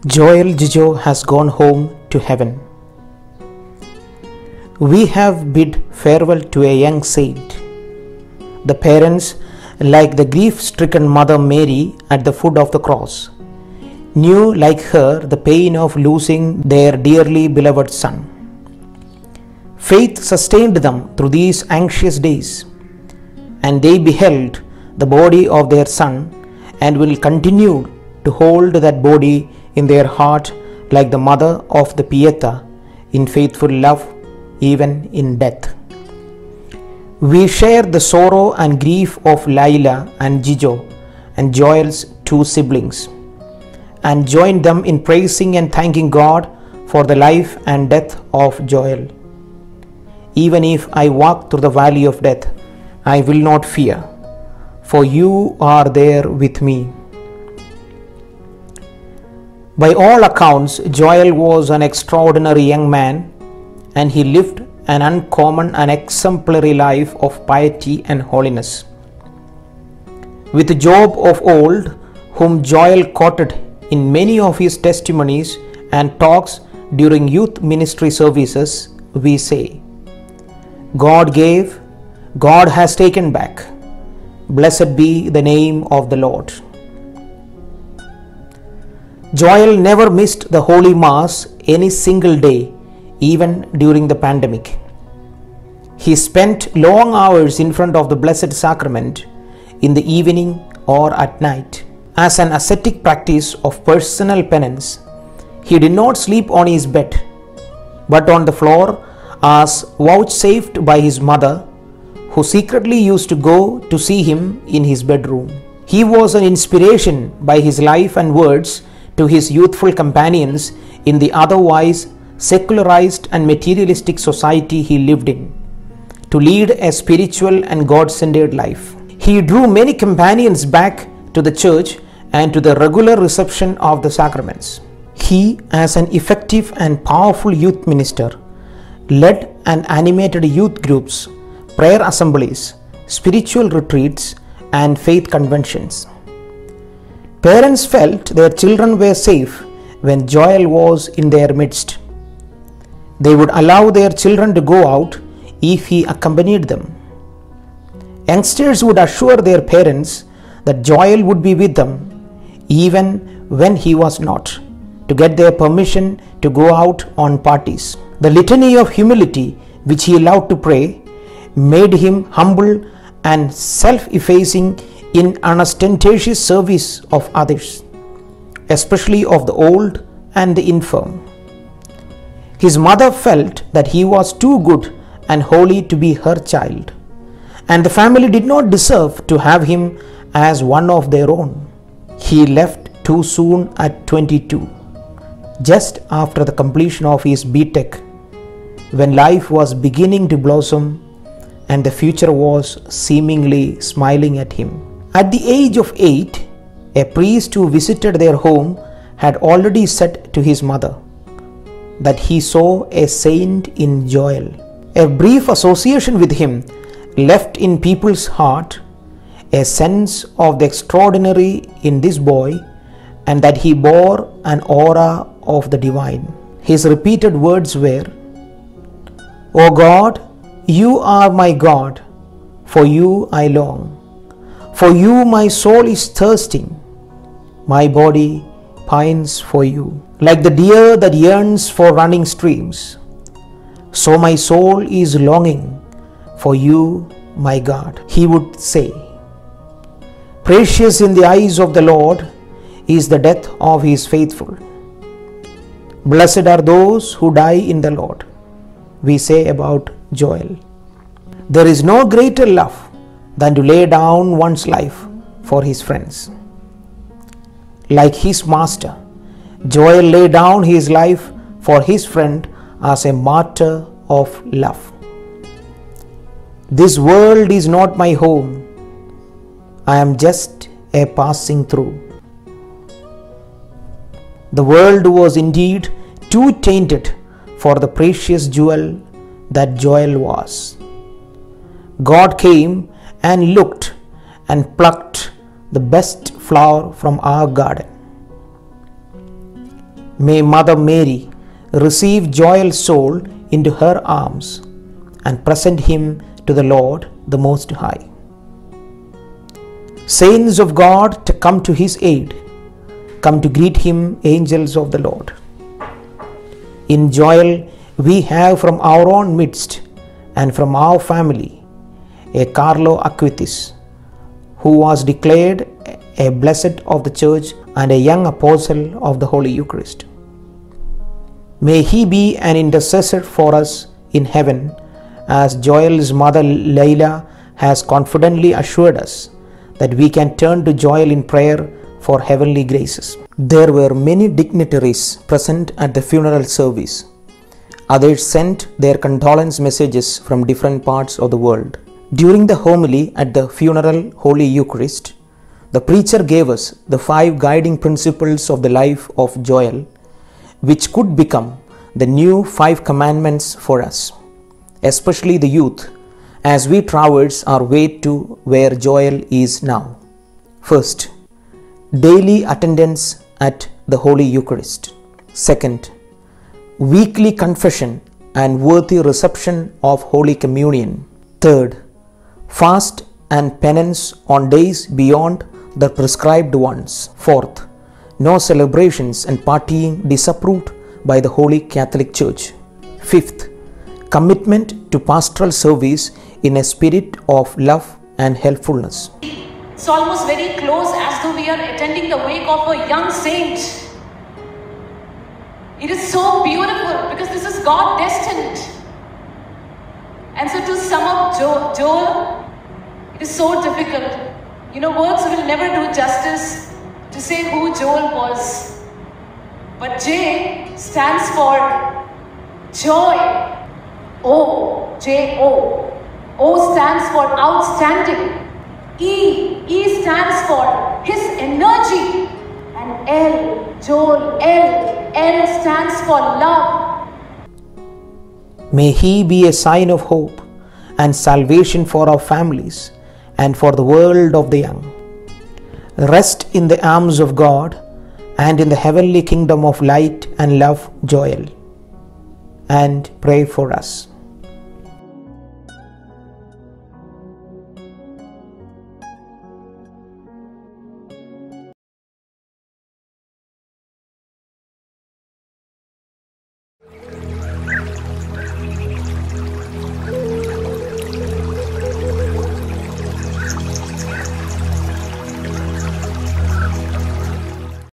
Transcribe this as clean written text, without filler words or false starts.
Joel Jijo has gone home to heaven. We have bid farewell to a young saint. The parents, like the grief-stricken Mother Mary at the foot of the cross, knew like her the pain of losing their dearly beloved son. Faith sustained them through these anxious days, and they beheld the body of their son and will continue to hold that body in their heart like the mother of the Pieta in faithful love even in death. We share the sorrow and grief of Laila and Jijo and Joel's two siblings, and join them in praising and thanking God for the life and death of Joel. Even if I walk through the valley of death, I will not fear, for you are there with me. By all accounts, Joel was an extraordinary young man, and he lived an uncommon and exemplary life of piety and holiness. With Job of old, whom Joel quoted in many of his testimonies and talks during youth ministry services, we say, God gave, God has taken back. Blessed be the name of the Lord. Joel never missed the Holy Mass any single day, even during the pandemic. He spent long hours in front of the Blessed Sacrament in the evening or at night. As an ascetic practice of personal penance, he did not sleep on his bed, but on the floor as vouchsafed by his mother, who secretly used to go to see him in his bedroom. He was an inspiration by his life and words to his youthful companions in the otherwise secularized and materialistic society he lived in, to lead a spiritual and God-centered life. He drew many companions back to the church and to the regular reception of the sacraments. He, as an effective and powerful youth minister, led and animated youth groups, prayer assemblies, spiritual retreats, and faith conventions. Parents felt their children were safe when Joel was in their midst. They would allow their children to go out if he accompanied them. Youngsters would assure their parents that Joel would be with them even when he was not, to get their permission to go out on parties. The litany of humility which he loved to pray made him humble and self-effacing in unostentatious service of others, especially of the old and the infirm. His mother felt that he was too good and holy to be her child, and the family did not deserve to have him as one of their own. He left too soon at 22, just after the completion of his B.Tech, when life was beginning to blossom and the future was seemingly smiling at him. At the age of 8, a priest who visited their home had already said to his mother that he saw a saint in Joel. A brief association with him left in people's heart a sense of the extraordinary in this boy, and that he bore an aura of the divine. His repeated words were, O God, you are my God, for you I long. For you my soul is thirsting, my body pines for you. Like the deer that yearns for running streams, so my soul is longing for you, my God. He would say, precious in the eyes of the Lord is the death of his faithful. Blessed are those who die in the Lord, we say about Joel. There is no greater love than to lay down one's life for his friends. Like his master, Joel laid down his life for his friend as a martyr of love. This world is not my home. I am just a passing through. The world was indeed too tainted for the precious jewel that Joel was. God came and looked and plucked the best flower from our garden. May Mother Mary receive Joel's soul into her arms and present him to the Lord the Most High. Saints of God, to come to his aid, come to greet him, angels of the Lord. In Joel, we have from our own midst and from our family a Carlo Acutis, who was declared a blessed of the church and a young apostle of the Holy Eucharist. May he be an intercessor for us in heaven, as Joel's mother Leila has confidently assured us that we can turn to Joel in prayer for heavenly graces. There were many dignitaries present at the funeral service. Others sent their condolence messages from different parts of the world. During the homily at the funeral Holy Eucharist, the preacher gave us the 5 guiding principles of the life of Joel, which could become the new 5 commandments for us, especially the youth, as we traverse our way to where Joel is now. First, daily attendance at the Holy Eucharist. Second, weekly confession and worthy reception of Holy Communion. Third, fast and penance on days beyond the prescribed ones. Fourth, no celebrations and partying disapproved by the Holy Catholic Church. Fifth, commitment to pastoral service in a spirit of love and helpfulness. It's almost very close, as though we are attending the wake of a young saint. It is so beautiful because this is God destined. And so to sum up Joel, it is so difficult. Words will never do justice to say who Joel was. But J stands for joy. O, J-O. O stands for outstanding. E stands for his energy. And L, Joel, L stands for love. May he be a sign of hope and salvation for our families and for the world of the young. Rest in the arms of God and in the heavenly kingdom of light and love, Joel. And pray for us.